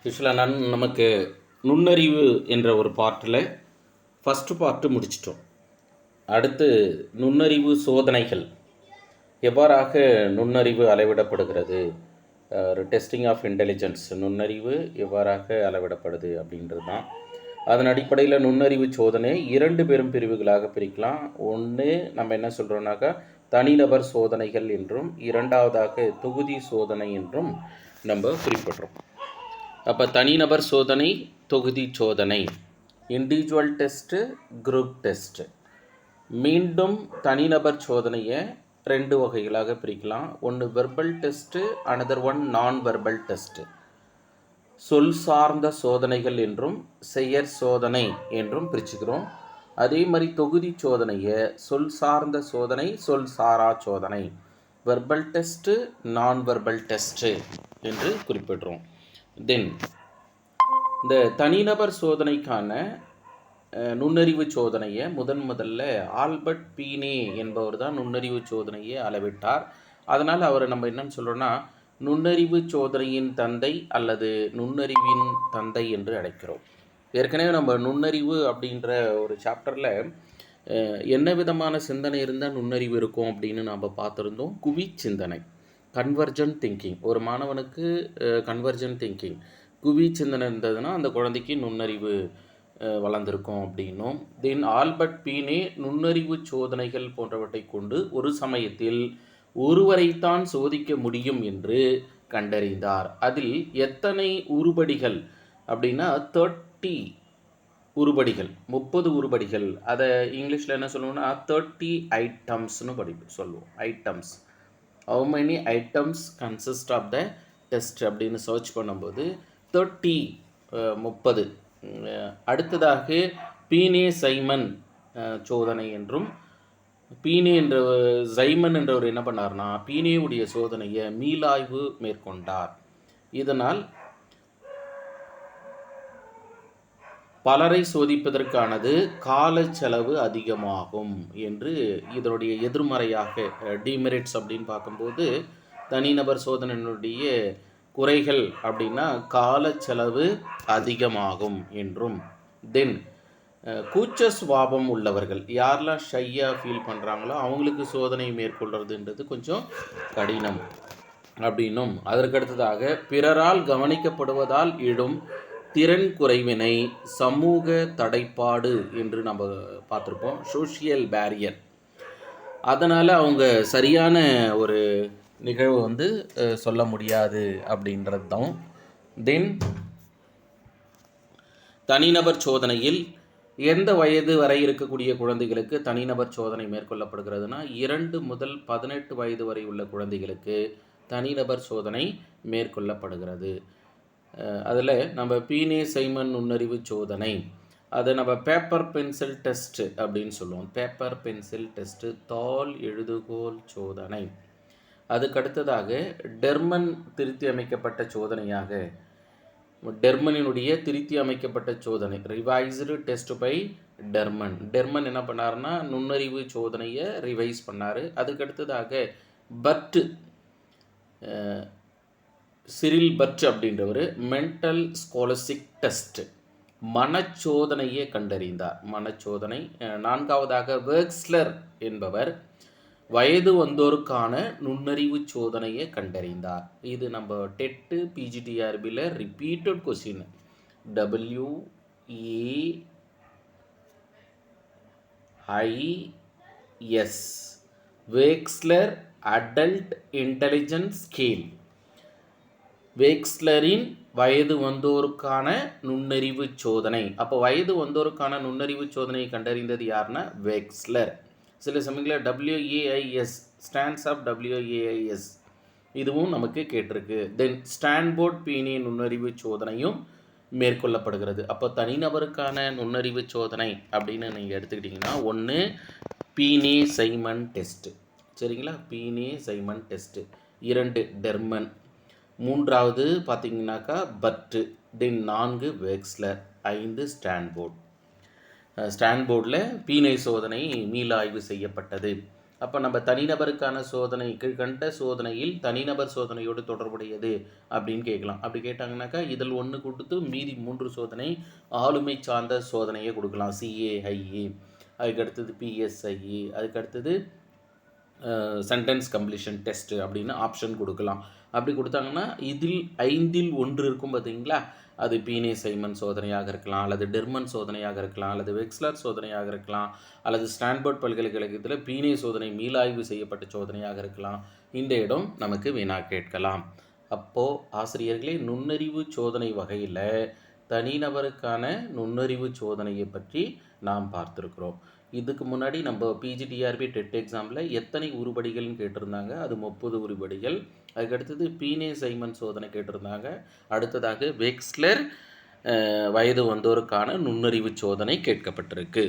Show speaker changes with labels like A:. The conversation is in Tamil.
A: யூஸ்வலாக நமக்கு நுண்ணறிவு என்ற ஒரு பார்ட்டில் ஃபஸ்ட்டு பார்ட்டு முடிச்சிட்டோம். அடுத்து நுண்ணறிவு சோதனைகள் எவ்வாறாக நுண்ணறிவு அளவிடப்படுகிறது, ஒரு டெஸ்டிங் ஆஃப் இன்டெலிஜென்ஸ், நுண்ணறிவு எவ்வாறாக அளவிடப்படுது அப்படின்றது தான். அதன் அடிப்படையில் நுண்ணறிவு சோதனை 2 பெரும் பிரிவுகளாக பிரிக்கலாம். ஒன்று நம்ம என்ன சொல்கிறோம்னாக்கா தனிநபர் சோதனைகள் என்றும், இரண்டாவதாக தொகுதி சோதனை என்றும் நம்ம குறிப்பிட்றோம். அப்போ தனிநபர் சோதனை, தொகுதி சோதனை, இண்டிவிஜுவல் டெஸ்ட்டு, குரூப் டெஸ்ட்டு. மீண்டும் தனிநபர் சோதனையை 2 வகைகளாக பிரிக்கலாம். ஒன்று வெர்பல் டெஸ்ட்டு, அனதர் ஒன் நான் வெர்பல் டெஸ்ட்டு. சொல் சார்ந்த சோதனைகள் என்றும் செயற் சோதனை என்றும் பிரிச்சுக்கிறோம். அதே மாதிரி தொகுதி சோதனையை சொல் சார்ந்த சோதனை, சொல் சாரா சோதனை, வெர்பல் டெஸ்ட்டு, நான் வெர்பல் டெஸ்ட்டு என்று குறிப்பிடுறோம். தென் இந்த தனிநபர் சோதனைக்கான நுண்ணறிவு சோதனையை முதல்ல ஆல்பர்ட் பீனே என்பவர் தான் நுண்ணறிவு சோதனையை அளவிட்டார். அதனால் அவரை நம்ம என்னன்னு சொல்கிறோன்னா நுண்ணறிவு சோதனையின் தந்தை அல்லது நுண்ணறிவின் தந்தை என்று அழைக்கிறோம். ஏற்கனவே நம்ம நுண்ணறிவு அப்படின்ற ஒரு சாப்டரில் என்ன விதமான சிந்தனை இருந்தால் நுண்ணறிவு இருக்கும் அப்படின்னு நம்ம பார்த்துருந்தோம். குவி சிந்தனை, கன்வர்ஜென்ட் திங்கிங். ஒரு மாணவனுக்கு கன்வர்ஜென்ட் திங்கிங், குவி சிந்தனை இருந்ததுன்னா அந்த குழந்தைக்கு நுண்ணறிவு வளர்ந்துருக்கும் அப்படின்னும். தென் ஆல்பர்ட் பீனே நுண்ணறிவு சோதனைகள் போன்றவற்றை கொண்டு ஒரு சமயத்தில் ஒருவரைத்தான் சோதிக்க முடியும் என்று கண்டறிந்தார். அதில் எத்தனை உருப்படிகள் அப்படின்னா 30 உருப்படிகள், 30 உருப்படிகள். அதை இங்கிலீஷில் என்ன சொல்லுவோம்னா 30 ஐட்டம்ஸ்னு சொல்லுவோம். Items, how many items consist of the test அப்படின்னு சர்ச் பண்ணும்போது 30. அடுத்ததாக பீனே சைமன் சோதனை என்றும், பீனே என்ற சைமன் என்றவர் என்ன பண்ணார்னா பீனேவுடைய சோதனையை மீளாய்வு மேற்கொண்டார். இதனால் பலரை சோதிப்பதற்கானது கால செலவு அதிகமாகும் என்று, இதனுடைய எதிர்மறையாக டிமெரிட்ஸ் அப்படின்னு பார்க்கும்போது தனிநபர் சோதனையினுடைய குறைகள் அப்படின்னா கால செலவு அதிகமாகும் என்றும். தென் கூச்ச சுபாவம் உள்ளவர்கள், யாரெல்லாம் ஷையாக ஃபீல் பண்ணுறாங்களோ அவங்களுக்கு சோதனை மேற்கொள்கிறதுன்றது கொஞ்சம் கடினம் அப்படின்னும். அதற்கடுத்ததாக பிறரால் கவனிக்கப்படுவதால் எழும் திறன் குறைவினை சமூக தடைப்பாடு என்று நம்ம பார்த்துருப்போம், சோஷியல் பேரியர். அதனால் அவங்க சரியான ஒரு நிகழ்வு சொல்ல முடியாது அப்படின்றது தான். தென் தனிநபர் சோதனையில் எந்த வயது வரை இருக்கக்கூடிய குழந்தைகளுக்கு தனிநபர் சோதனை மேற்கொள்ளப்படுகிறதுனா 2 முதல் 18 வயது வரை உள்ள குழந்தைகளுக்கு தனிநபர் சோதனை மேற்கொள்ளப்படுகிறது. அதில் நம்ம பீனே சைமன் நுண்ணறிவு சோதனை, அதை நம்ம பேப்பர் பென்சில் டெஸ்ட்டு அப்படின்னு சொல்லுவோம். பேப்பர் பென்சில் டெஸ்ட்டு, தாள் எழுதுகோல் சோதனை. அதுக்கடுத்ததாக டெர்மன் திருத்தி அமைக்கப்பட்ட சோதனையாக, டெர்மனினுடைய திருத்தி அமைக்கப்பட்ட சோதனை, ரிவைஸ்டு டெஸ்ட் பை டெர்மன். டெர்மன் என்ன பண்ணார்னா நுண்ணறிவு சோதனையை ரிவைஸ் பண்ணார். அதுக்கடுத்ததாக பர்ட், சிரில் பர்ட் அப்படின்றவர் மென்டல் ஸ்காலஸ்டிக் டெஸ்ட், மனச்சோதனையை கண்டறிந்தார். மனச்சோதனை. 4வதாக வெர்க்ஸ்லர் என்பவர் வயது வந்தோருக்கான நுண்ணறிவு சோதனையை கண்டறிந்தார். இது நம்ம டெட்டு பிஜிடிஆர்பியில் repeated question. WAIS, Wechsler adult intelligence scale. வெர்க்ஸ்லரின் வயது வந்தோருக்கான நுண்ணறிவு சோதனை. அப்போ வயது வந்தோருக்கான நுண்ணறிவு சோதனையை கண்டறிந்தது யாருன்னா வெர்க்ஸ்லர். சில சமயங்களில் WAIS, ஸ்டாண்ட்ஸ் ஆஃப் WAIS, இதுவும் நமக்கு கேட்டிருக்கு. தென் ஸ்டான்போர்ட் பீனே நுண்ணறிவு சோதனையும் மேற்கொள்ளப்படுகிறது. அப்போ தனிநபருக்கான நுண்ணறிவு சோதனை அப்படின்னு நீங்கள் எடுத்துக்கிட்டிங்கன்னா 1 பீனே சைமன் டெஸ்ட்டு, சரிங்களா, பீனே சைமன் டெஸ்ட்டு. 2 டெர்மன். 3வது பார்த்தீங்கன்னாக்கா பர்ட்டு. தென் 4 வெர்க்ஸ்லர். 5 ஸ்டான்போர்ட். ஸ்டான்போர்டில் பீனே சோதனை மீளாய்வு செய்யப்பட்டது. அப்போ நம்ம தனிநபருக்கான சோதனை கீழ்கண்ட சோதனையில் தனிநபர் சோதனையோடு தொடர்புடையது அப்படின்னு கேட்கலாம். அப்படி கேட்டாங்கன்னாக்கா இதில் 1 கொடுத்து மீதி 3 சோதனை ஆளுமை சார்ந்த சோதனையை கொடுக்கலாம். CAIE, அதுக்கடுத்தது PSIE, அதுக்கடுத்தது சென்டென்ஸ் கம்ப்ளீஷன் டெஸ்ட்டு அப்படின்னு ஆப்ஷன் கொடுக்கலாம். அப்படி கொடுத்தாங்கன்னா இதில் 5இல் 1 இருக்கும் பார்த்தீங்களா, அது பீனே சைமன் சோதனையாக இருக்கலாம், அல்லது டெர்மன் சோதனையாக இருக்கலாம், அல்லது வெக்ஸ்லர் சோதனையாக இருக்கலாம், அல்லது ஸ்டான்போர்ட் பல்கலைக்கழகத்தில் பீனே சோதனை மீளாய்வு செய்யப்பட்ட சோதனையாக இருக்கலாம். இந்த இடம் நமக்கு வினா கேட்கலாம். அப்போது ஆசிரியர்களே, நுண்ணறிவு சோதனை வகையில் தனிநபருக்கான நுண்ணறிவு சோதனையை பற்றி நாம் பார்த்துருக்குறோம். இதுக்கு முன்னாடி நம்ம PGDRB டெட் எக்ஸாமில் எத்தனை உருப்படிகள்னு கேட்டிருந்தாங்க, அது 30 உருப்படிகள். அதுக்கடுத்தது பீனே சைமன் சோதனை கேட்டிருந்தாங்க. அடுத்ததாக வெக்ஸ்லர் வயது வந்தோருக்கான நுண்ணறிவு சோதனை கேட்கப்பட்டிருக்கு.